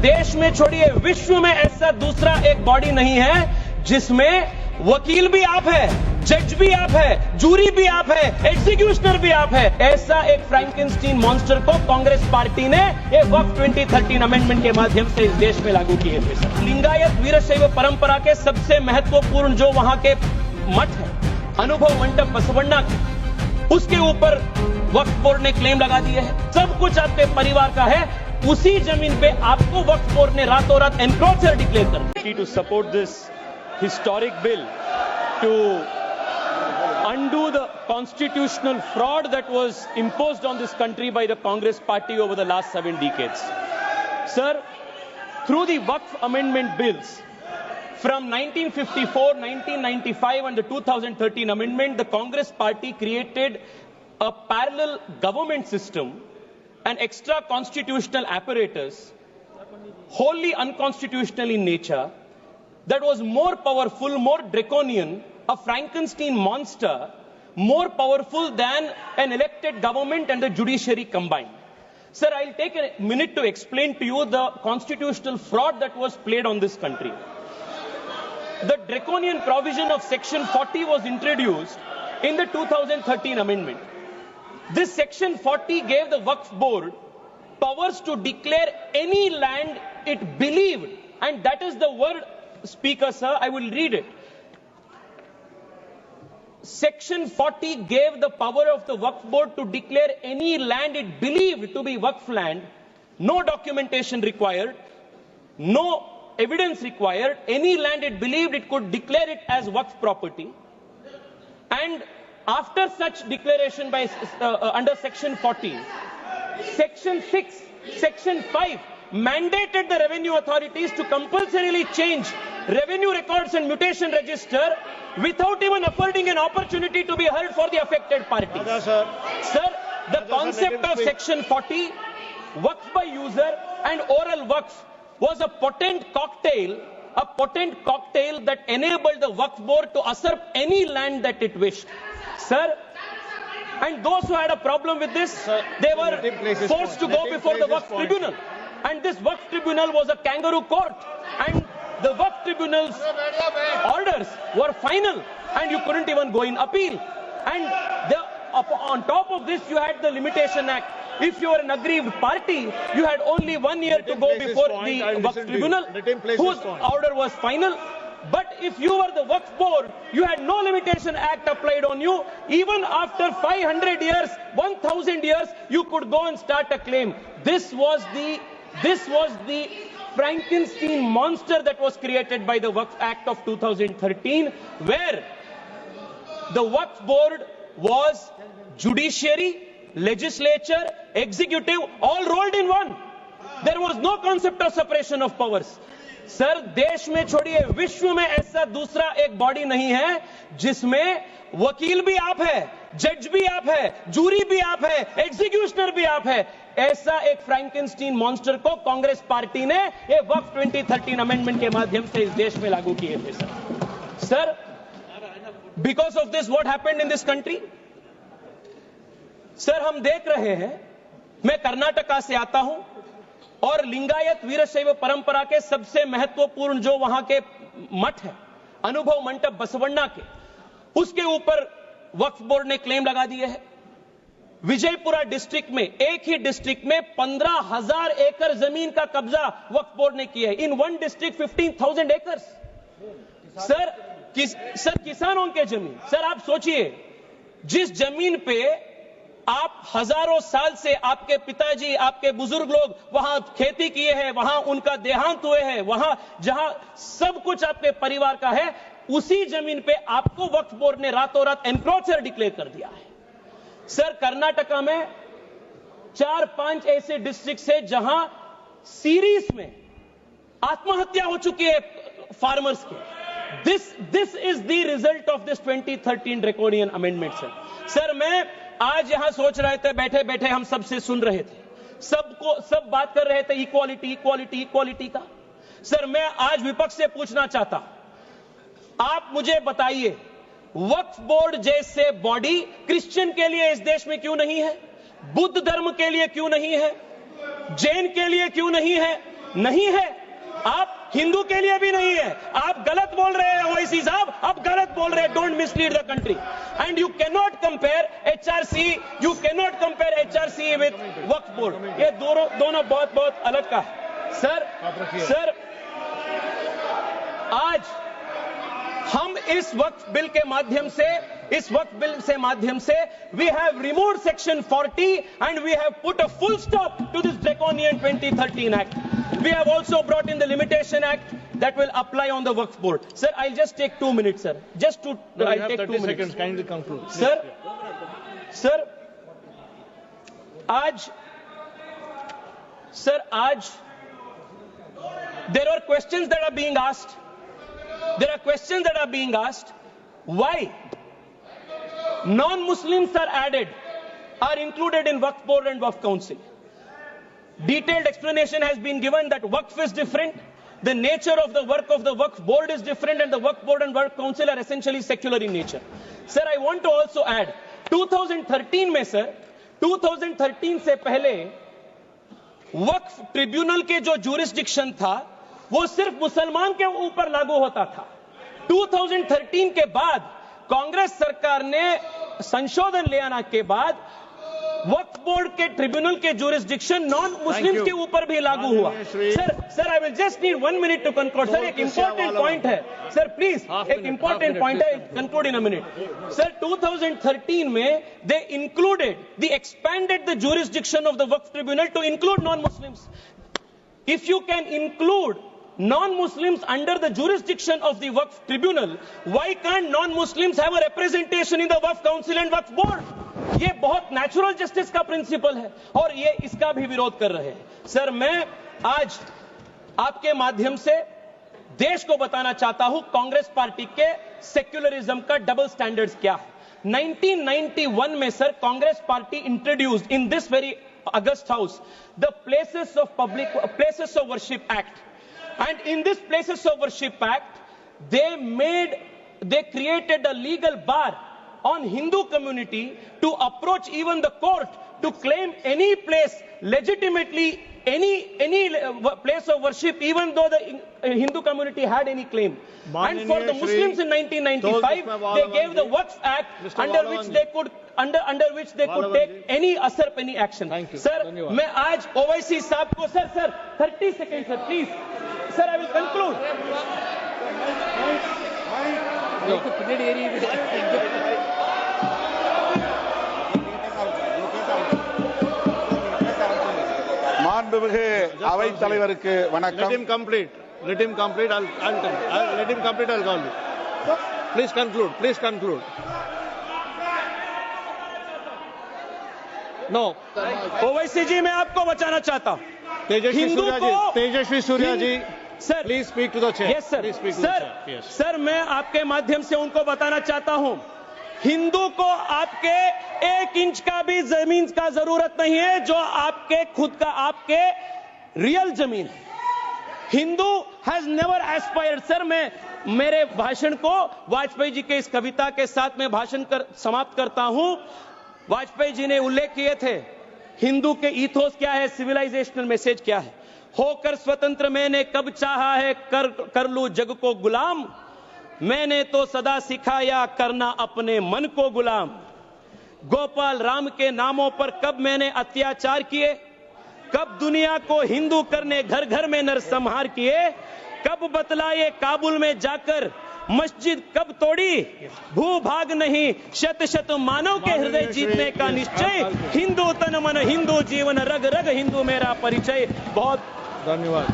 देश में छोड़िए, विश्व में ऐसा दूसरा एक बॉडी नहीं है जिसमें वकील भी आप है, जज भी आप है, जूरी भी आप है, एग्जीक्यूशनर भी आप है। ऐसा एक फ्रैंकेनस्टीन मॉन्स्टर को कांग्रेस पार्टी ने ये वक्फ 2013 अमेंडमेंट के माध्यम से इस देश में लागू किए थे। लिंगायत वीरशैव परंपरा के सबसे महत्वपूर्ण जो वहां के मठ है, अनुभव मंडप बसवण्णा के, उसके ऊपर वक्फ बोर्ड ने क्लेम लगा दिए है। सब कुछ आपके परिवार का है, उसी जमीन पे आपको वक्फ बोर्ड ने रातों रात एनक्रोचर डिक्लेयर कर दिया। To support this historic bill to undo the constitutional fraud that was imposed on this country by the Congress party over the last 7 decades. Sir, through the Waqf amendment bills from 1954, 1995 and the 2013 amendment, the Congress party created a parallel government system, an extra constitutional apparatus, wholly unconstitutional in nature, that was more powerful, more draconian, a Frankenstein monster, more powerful than an elected government and the judiciary combined. Sir, I'll take a minute to explain to you the constitutional fraud that was played on this country. The draconian provision of Section 40 was introduced in the 2013 amendment. This Section 40 gave the Waqf Board powers to declare any land it believed, and that is the word, Speaker, sir, I will read it. Section 40 gave the power of the Waqf Board to declare any land it believed to be Waqf land, no documentation required, no evidence required, any land it believed it could declare it as Waqf property. And after such declaration by under Section 40, Section 6, Section 5 mandated the revenue authorities to compulsorily change revenue records and mutation register without even affording an opportunity to be heard for the affected parties. Sir, the concept of Section 40, Waqf by user and oral Waqf, was a potent cocktail that enabled the Waqf Board to usurp any land that it wished. Sir, and those who had a problem with this, they were forced to go before the Waqf Tribunal. And this Waqf Tribunal was a kangaroo court. And the Waqf Tribunal's orders were final, and you couldn't even go in appeal. And on top of this, you had the Limitation Act. If you were an aggrieved party, you had only 1 year to go before the Waqf Tribunal, whose order was final. But if you were the Waqf Board, you had no Limitation Act applied on you. Even after 500 years, 1000 years, you could go and start a claim. This was the Frankenstein monster that was created by the Waqf Act of 2013, where the Waqf Board was judiciary, legislature, executive, all rolled in one. There was no concept of separation of powers. Sir, देश में छोड़िए, विश्व में ऐसा दूसरा एक body नहीं है जिसमें वकील भी आप है, जज भी आप है, जूरी भी आप है, एग्जीक्यूशनर भी आप है। ऐसा एक फ्रैंकेनस्टीन मॉन्स्टर को कांग्रेस पार्टी ने ये वक्फ 2013 अमेंडमेंट के माध्यम से इस देश में लागू किए थे। Sir, because of this what happened in this country? Sir, हम देख रहे हैं, मैं कर्नाटका से आता हूं और लिंगायत वीरशैव परंपरा के सबसे महत्वपूर्ण जो वहां के मठ है, अनुभव मंडप बसवण्णा के, उसके ऊपर वक्फ बोर्ड ने क्लेम लगा दिए है। विजयपुरा डिस्ट्रिक्ट में, एक ही डिस्ट्रिक्ट में 15,000 एकड़ जमीन का कब्जा वक्फ बोर्ड ने किया है। In one district 15,000 acres. Sir, किसानों के जमीन। सर, आप सोचिए, जिस जमीन पे आप हजारों साल से आपके पिताजी, आपके बुजुर्ग लोग वहां खेती किए हैं, वहां उनका देहांत हुए हैं, वहां जहां सब कुछ आपके परिवार का है, उसी जमीन पे आपको वक्फ बोर्ड ने रातों रात एनक्रोचर डिक्लेयर कर दिया है। सर, कर्नाटका में 4-5 ऐसे डिस्ट्रिक्ट है जहां सीरीज में आत्महत्या हो चुकी है फार्मर्स की। This is the result of this 2013 draconian amendment. Sir, मैं आज यहां सोच रहे थे, बैठे बैठे हम सबसे सुन रहे थे, सब बात कर रहे थे इक्वालिटी इक्वालिटी इक्वालिटी का। सर, मैं आज विपक्ष से पूछना चाहता हूं, आप मुझे बताइए, वक्फ बोर्ड जैसे बॉडी क्रिश्चियन के लिए इस देश में क्यों नहीं है? बुद्ध धर्म के लिए क्यों नहीं है? जैन के लिए क्यों नहीं है? नहीं है, आप हिंदू के लिए भी नहीं है। आप गलत बोल रहे हैं ओवैसी साहब, आप गलत बोल रहे हैं। Don't mislead the country and you can not compare HRC, you can not compare HRC with Waqf board. ये दोनों बहुत बहुत अलग का है। सर आज हम इस वक्फ बिल के माध्यम से we have removed section 40 and we have put a full stop to this draconian 2013 act. We have also brought in the limitation act that will apply on the waqf board. Sir, I'll just take 2 minutes, sir. I'll take 2 minutes. Seconds, kindly conclude. Sir, आज there are questions that are being asked. Why non-Muslims are included in Waqf Board and Waqf Council. Detailed explanation has been given that Waqf is different, the nature of the work of the Waqf Board is different, and the Waqf Board and Waqf Council are essentially secular in nature. Sir, I want to also add, 2013 में sir, 2013 से पहले वक्फ tribunal के जो jurisdiction था वो सिर्फ मुसलमान के ऊपर लागू होता था। 2013 के बाद कांग्रेस सरकार ने संशोधन ले आने के बाद वक्फ बोर्ड के ट्रिब्यूनल के जुरिस्डिक्शन नॉन मुस्लिम के ऊपर भी लागू हुआ। Sir I will just need 1 minute to conclude. Sir एक इंपॉर्टेंट पॉइंट है सर, प्लीज एक इंपॉर्टेंट पॉइंट है, conclude in a minute. Sir 2013 में they included expanded the jurisdiction of the Waqf tribunal to include non Muslims. If you can include non-Muslims under the jurisdiction of the Waqf Tribunal, why can't non-Muslims have a representation in the Waqf Council and Waqf Board? ये बहुत natural justice का principal है और ये इसका भी विरोध कर रहे हैं। सर मैं आज आपके माध्यम से देश को बताना चाहता हूं कांग्रेस पार्टी के सेक्युलरिज्म का डबल स्टैंडर्ड्स क्या है। 1991 में sir Congress party introduced in this very August house the places of worship act. And in this Places of Worship Act, they created a legal bar on Hindu community to approach even the court to claim any place legitimately, any place of worship, even though the Hindu community had any claim. And for the Muslims in 1995, they gave the Waqf Act under which they could take any asarp, any action. Sir, मैं आज ओवैसी साहब को sir 30 seconds sir, please. Sir, I will conclude. மாண்புமிகு அவைத் தலைவருக்கு வணக்கம். Let him complete. I'll let him complete. I'll call you. Please conclude. No. Owaisi जी मैं आपको बचाना चाहता हूं. Tejasvi Surya ji, sir please speak to the chair. Yes sir. Sir मैं आपके माध्यम से उनको बताना चाहता हूं, हिंदू को आपके 1 इंच का भी जमीन का जरूरत नहीं है जो आपके खुद का आपके रियल जमीन है. Hindu has never aspired. Sir मैं मेरे भाषण को वाजपेयी जी के इस कविता के साथ में समाप्त करता हूं. वाजपेयी जी ने उल्लेख किए थे हिंदू के ईथोस क्या है, सिविलाइजेशनल मैसेज क्या है. होकर स्वतंत्र मैंने कब चाहा है कर लूं जग को गुलाम, मैंने तो सदा सिखाया करना अपने मन को गुलाम. गोपाल राम के नामों पर कब मैंने अत्याचार किए, कब दुनिया को हिंदू करने घर घर में नरसंहार किए, कब बतलाए काबुल में जाकर मस्जिद कब तोड़ी, भूभाग नहीं शत शत मानव के हृदय जीतने का निश्चय, हिंदू तन मन हिंदू जीवन रग रग हिंदू मेरा परिचय. बहुत धन्यवाद.